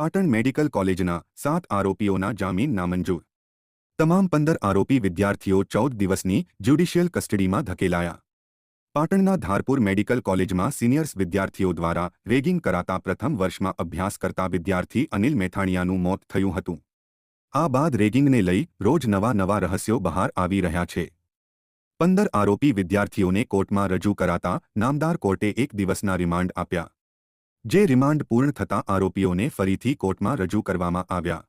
Patan medical કોલેજના 7 આરોપીઓના જામીન નામંજૂર। તમામ 15 આરોપી વિદ્યાર્થીઓ 14 દિવસની જ્યુડિશિયલ કસ્ટડીમાં ધકેલાયા। પાટણના ધારપુર મેડિકલ કોલેજમાં સિનિયર્સ વિદ્યાર્થીઓ દ્વારા રેગિંગ કરાતા પ્રથમ વર્ષમાં અભ્યાસ કરતા વિદ્યાર્થી અનિલ મેથાણીયાનું મોત થયું હતું। આ બાદ રેગિંગને લઈ રોજ નવા રહસ્યો બહાર આવી રહ્યા છે। 15 આરોપી વિદ્યાર્થીઓને કોર્ટમાં રજૂ કરાતા નામદાર કોર્ટે 1 દિવસના રિમાન્ડ આપ્યા। જે રિમાન્ડ પૂર્ણ થતાં આરોપીઓને ફરીથી કોર્ટમાં રજૂ કરવામાં આવ્યા।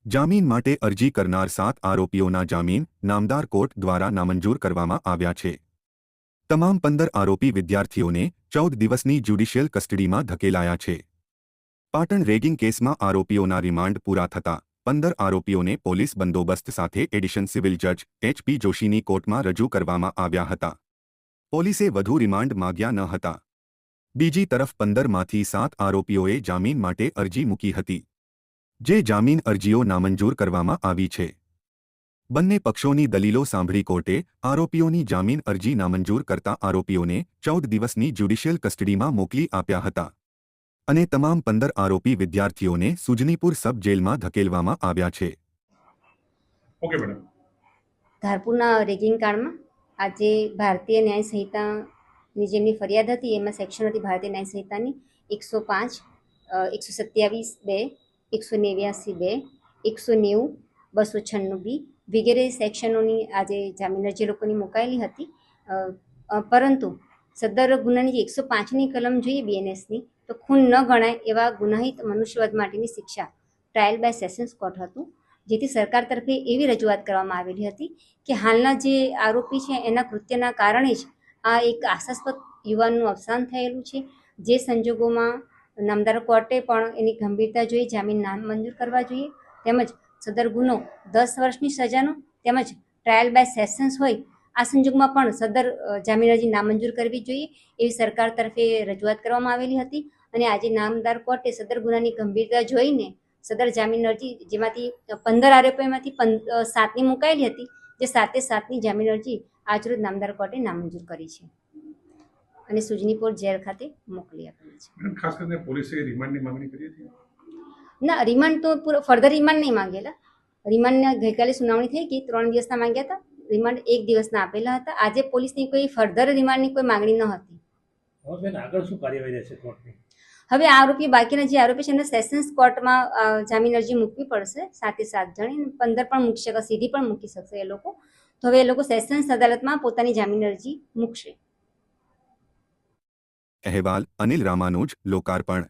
જામીન માટે અરજી કરનાર 7 આરોપીઓના જામીન નામદાર કોર્ટ દ્વારા નામંજૂર કરવામાં આવ્યા છે। તમામ 15 આરોપી વિદ્યાર્થીઓને 14 દિવસની જ્યુડિશિયલ કસ્ટડીમાં ધકેલાયા છે। પાટણ રેગિંગ કેસમાં આરોપીઓના રિમાન્ડ પૂરા થતાં 15 આરોપીઓને પોલીસ બંદોબસ્ત સાથે એડિશન સિવિલ જજ HP જોશીની કોર્ટમાં રજૂ કરવામાં આવ્યા હતા। પોલીસે વધુ રિમાન્ડ માંગ્યા ન હતા। બીજી તરફ 15માંથી 7 આરોપીઓએ જામીન માટે અરજી મૂકી હતી, જે જામીન અરજીઓ નામંજૂર કરવામાં આવી છે। બંને પક્ષોની દલીલો સાંભળી કોર્ટે આરોપીઓની જામીન અરજી નામંજૂર કરતા આરોપીઓને 14 દિવસની જ્યુડિશિયલ કસ્ટડીમાં મોકલી આપ્યા હતા અને તમામ 15 આરોપી વિદ્યાર્થીઓને સુજનીપુર સબ જેલમાં ધકેલવામાં આવ્યા છે। ઓકે મેડમ, ધારપુરના રેગિંગ કાંડમાં આજે ભારતીય ન્યાય સંહિતાની જેમની ફરિયાદ હતી એમાં સેક્શન હતી ભારતીય ન્યાય સંહિતાની 105, 127(2), 189(2), 190, 296B વગેરે સેક્શનોની આજે જામીન અરજી લોકોની મુકાયેલી હતી। પરંતુ સદર ગુનાની જે 105ની કલમ જોઈએ BNSની તો ખૂન ન ગણાય એવા ગુનાહિત મનુષ્યવધ માટેની શિક્ષા ટ્રાયલ બાય સેશન્સ કોર્ટ હતું, જેથી સરકાર તરફે એવી રજૂઆત કરવામાં આવેલી હતી કે હાલના જે આરોપી છે એના કૃત્યના કારણે જ આ એક આશાસ્પદ યુવાનનું અવસાન થયેલું છે। જે સંજોગોમાં નામદાર કોર્ટે પણ એની ગંભીરતા જોઈ જામીન નામંજૂર કરવા જોઈએ, તેમજ સદર ગુનો 10 વર્ષની સજાનો તેમજ ટ્રાયલ બાય સેશન્સ હોય આ સંજોગમાં પણ સદર જામીન અરજી નામંજૂર કરવી જોઈએ એવી સરકાર તરફે રજૂઆત કરવામાં આવેલી હતી। અને આજે નામદાર કોર્ટે સદર ગુનાની ગંભીરતા જોઈને સદર જામીન અરજી, જેમાંથી 15 આરોપીઓમાંથી 7ની મુકાયેલી હતી, જે 7ની જામીન અરજી આજરોજ નામદાર કોર્ટે નામંજૂર કરી છે અને સુજનીપુર જેલ ખાતે મોકલી આપેલી છે। મેડમ, ખાસ કરીને પોલીસે રિમાન્ડની માંગણી કરી હતી? ના, રિમાન્ડ તો પૂરો ફર્ધર રિમાન્ડ નહીં માંગેલા। રિમાન્ડના ગઈકાલે સુનાવણી થઈ ગઈ, 3 દિવસના માંગ્યા હતા, રિમાન્ડ 1 દિવસના આપેલા હતા। આજે પોલીસની કોઈ ફર્ધર રિમાન્ડની કોઈ માંગણી ન હતી। હવે આગળ શું કાર્યવાહી રહેશે કોર્ટની? હવે આરોપી બાકીના જે આરોપી છે એમને સેશન્સ કોર્ટમાં જામીન અરજી મૂકવી પડશે, 7 જણ, 15 પણ મૂકી શકે, સીધી પણ મૂકી શકશે એ લોકો। તો હવે એ લોકો સેશન્સ અદાલતમાં પોતાની જામીન અરજી મૂકશે। અહેવાલ અનિલ રામાનુજ, લોકાર્પણ।